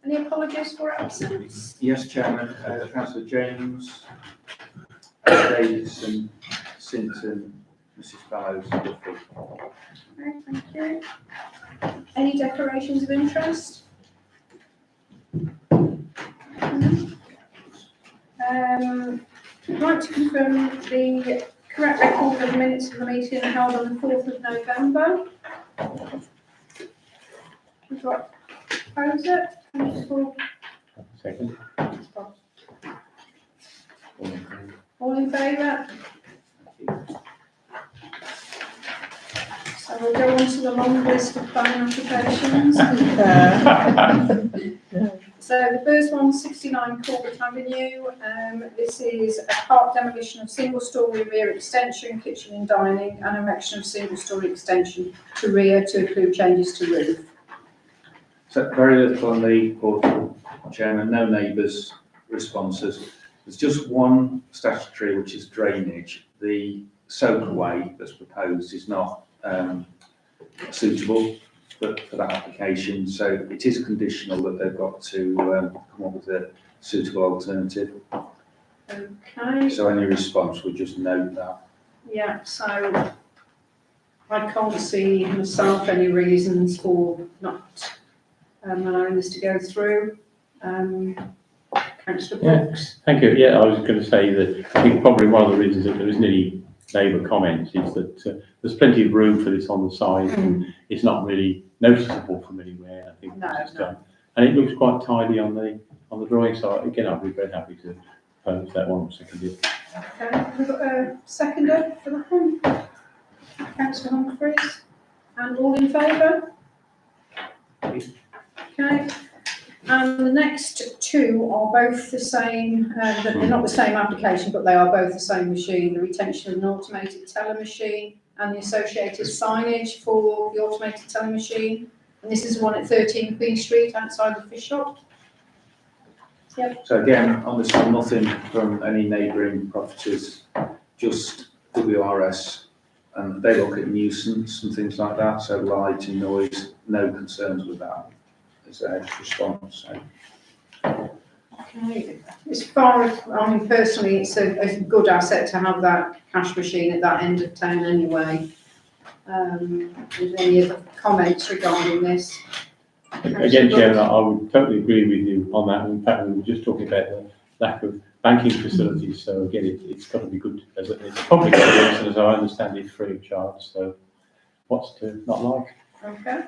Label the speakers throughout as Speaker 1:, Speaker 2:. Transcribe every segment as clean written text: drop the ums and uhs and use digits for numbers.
Speaker 1: Any apologies for absence?
Speaker 2: Yes, Chairman. Councillor James, Davidson, Sinton, Mrs. Fallows, and Duffy.
Speaker 1: Okay, thank you. Any declarations of interest? I'd like to confirm the correct record of the minutes of the meeting held on the 4th of November. We've got proposer.
Speaker 3: Second.
Speaker 1: All in favour? So we'll go on to the long list of planning applications. So the first one, 69 Corbett Avenue. This is a part demolition of single-storey rear extension, kitchen and dining, and erection of single-storey extension to rear to include changes to roof.
Speaker 2: So very little on the portal, Chairman, no neighbours' responses. There's just one statutory, which is drainage. The soakaway that's proposed is not suitable for that application, so it is conditional that they've got to come up with a suitable alternative.
Speaker 1: Okay.
Speaker 2: So any response would just note that.
Speaker 1: Yeah, so I can't see myself any reasons for not allowing this to go through. Councillor Brooks.
Speaker 3: Thank you. Yeah, I was going to say that I think probably one of the reasons that there isn't any neighbour comments is that there's plenty of room for this on the side and it's not really noticeable from anywhere. I think it's done. And it looks quite tidy on the drawing. So again, I'd be very happy to propose that one seconded.
Speaker 1: Okay, we've got a seconder for that one. Councillor Humphreys. And all in favour? Okay. And the next two are both the same, they're not the same application, but they are both the same machine, the retention of an automated teller machine and the associated signage for the automated teller machine. And this is one at 13 Queen Street outside the fish shop. Yep.
Speaker 2: So again, on this one, nothing from any neighbouring properties, just WRS, and they look at nuisance and things like that, so light and noise, no concerns with that. Is a response. So.
Speaker 1: Okay. As far as, I mean, personally, it's a good asset to have that cash machine at that end of town anyway. Is there any other comments regarding this?
Speaker 3: Again, Chairman, I would totally agree with you on that. In fact, we were just talking about the lack of banking facilities. So again, it's got to be good as it's public service, and as I understand it, free of charge. So what's to not like?
Speaker 1: Okay.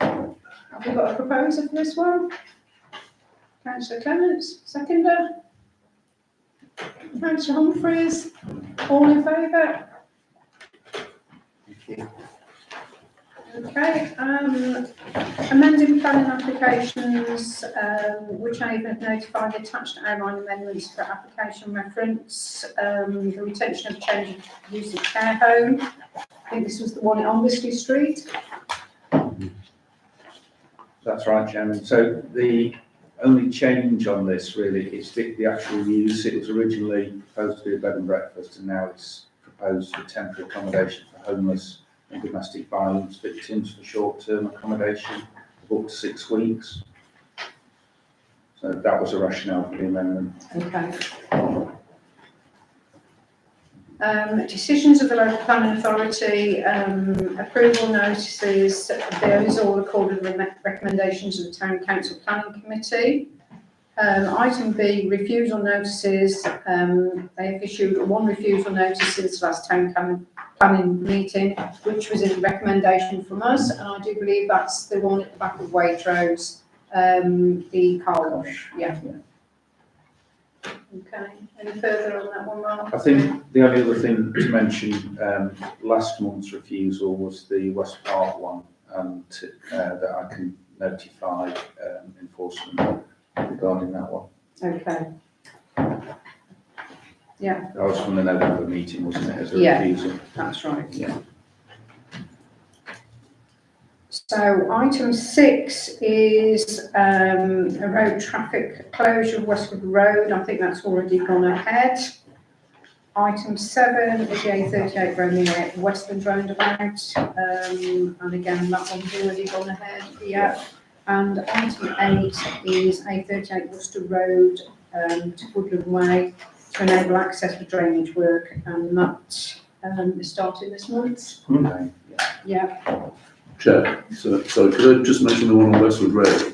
Speaker 1: Have we got a proposer for this one? Councillor Clements, seconder. Councillor Humphreys, all in favour? Okay, amending planning applications, which I have notified the attached outline amendments for application reference, the retention of change of use of care home. I think this was the one at Ombersley Street.
Speaker 2: That's right, Chairman. So the only change on this really is the actual use. It was originally proposed to be a bed and breakfast, and now it's proposed for temporary accommodation for homeless and domestic violence victims for short-term accommodation of up to 6 weeks. So that was the rationale for the amendment.
Speaker 1: Okay. Decisions of the local planning authority, approval notices, those all according to the recommendations of the Town Council Planning Committee. Item B, refusal notices. They have issued one refusal notice since the last Town Planning meeting, which was a recommendation from us, and I do believe that's the one at the back of Waitrose, the car wash. Yeah. Okay, any further on that one, Mark?
Speaker 2: I think the only other thing to mention, last month's refusal was the West Park one, and that I can notify enforcement regarding that one.
Speaker 1: Okay. Yeah,
Speaker 2: That was from the November meeting, wasn't it, as a
Speaker 1: Yeah.
Speaker 2: refusal?
Speaker 1: that's right.
Speaker 2: Yeah.
Speaker 1: So item 6 is a road traffic closure of Westwood Road. I think that's already gone ahead. Item 7 is the A38 Romeo at Westland roundabout. And again, that one's already gone ahead. Yeah. And item 8 is A38 Worcester Road to Woodland Way to enable access for drainage work, and that is starting this month.
Speaker 2: Okay.
Speaker 1: Yeah,
Speaker 4: Chair, so could I just mention the one on Westwood Road?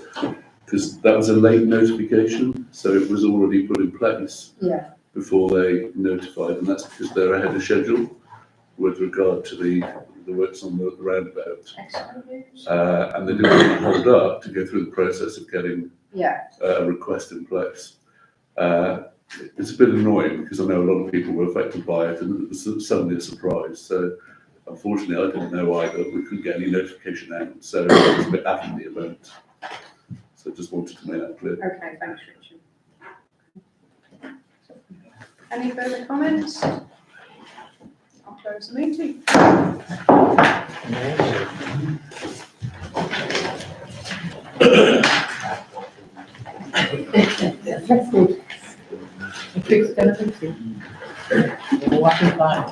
Speaker 4: Because that was a late notification, so it was already put in place
Speaker 1: yeah,
Speaker 4: before they notified, and that's because they're ahead of schedule with regard to the works on the roundabout.
Speaker 1: excellent news.
Speaker 4: And they didn't want to hold up to go through the process of getting
Speaker 1: Yeah,
Speaker 4: a request in place. It's a bit annoying because I know a lot of people were affected by it and it was suddenly a surprise. So unfortunately, I didn't know either. We couldn't get any notification out, so it was a bit after the event. So just wanted to make that clear.
Speaker 1: okay, thanks, Richard. Any further comments? I'll close the meeting.
Speaker 5: That's good. Fix it, fix it. What is that?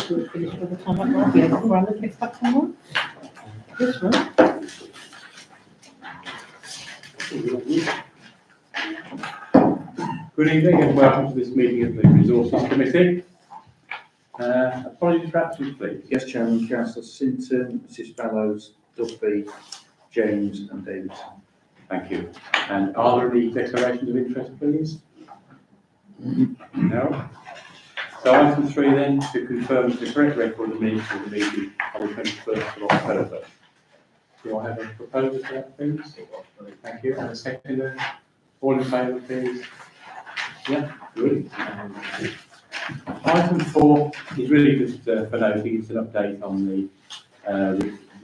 Speaker 5: We'll finish by the time I go here, before I look at that one. This one.
Speaker 3: Good evening and welcome to this meeting of the Resources Committee. Apologies for absence, please.
Speaker 2: Yes, Chairman, Councillor Sinton, Mrs Fallows, Duffy, James and Davidson.
Speaker 3: Thank you. And are there any declarations of interest, please? No. So item 3 then, to confirm the correct record of the minutes of the meeting on the 21st of October. Do I have a proposal for that, please? Thank you. And a seconder? All in favour, please? Yeah, good. Item 4 is really just for noting, it's an update on the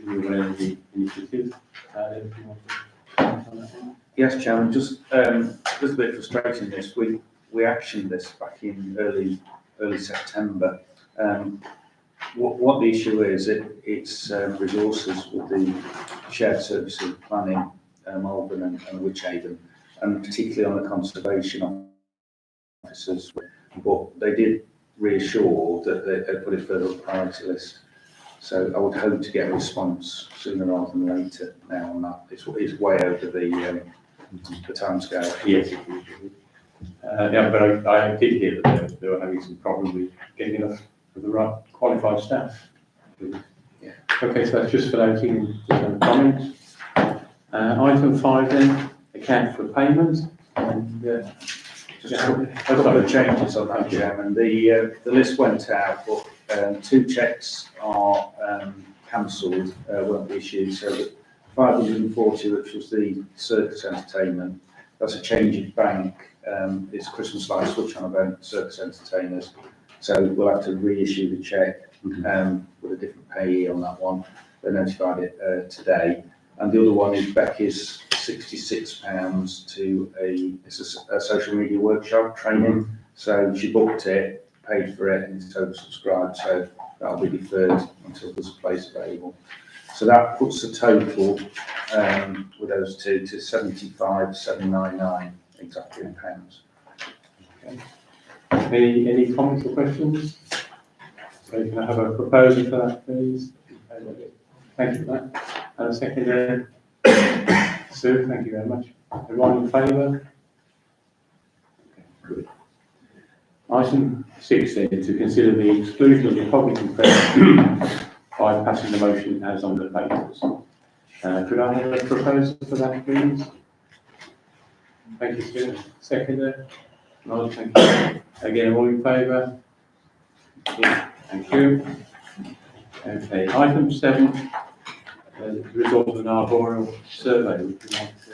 Speaker 3: renewable energy initiative. If you want to comment on that one.
Speaker 2: Yes, Chairman, just a bit frustrating this. We actioned this back in early September. What the issue is, it's resources with the shared services planning, Malvern and Wychavon, and particularly on the conservation officers. But they did reassure that they put it further up the priority list. So I would hope to get a response sooner rather than later now on that. It's way over the timescale.
Speaker 3: Yes, it is. Yeah, but I did hear that they were having some problem with getting enough of the right qualified staff.
Speaker 2: Yeah.
Speaker 3: Okay, so that's just for noting, just some comments. Item 5 then, account for payment. And,
Speaker 2: Just a couple of changes on that, Chairman. The list went out, but 2 cheques are cancelled, won't be issued. So the 540, which was the circus entertainment, that's a change in bank. It's Christmas light switch on event, circus entertainers. So we'll have to reissue the cheque with a different payee on that one. They notified it today. And the other one is Becky's £66 to a social media workshop training. So she booked it, paid for it, and it's oversubscribed. So that'll be deferred until there's a place available. So that puts the total with those 2 to 75,799 exactly in pounds.
Speaker 3: Okay. Any comments or questions? So can I have a proposal for that, please? Thank you for that. And a second, Sue, thank you very much. Everyone in favour? Okay, good. Item 6 then, to consider the exclusion of the public impression by passing the motion as on the papers. Could I have a proposal for that, please? Thank you, Sue. Second, no, thank you. Again, all in favour? Yeah, thank you. Okay, item 7. The result of an arboreal survey, would you like to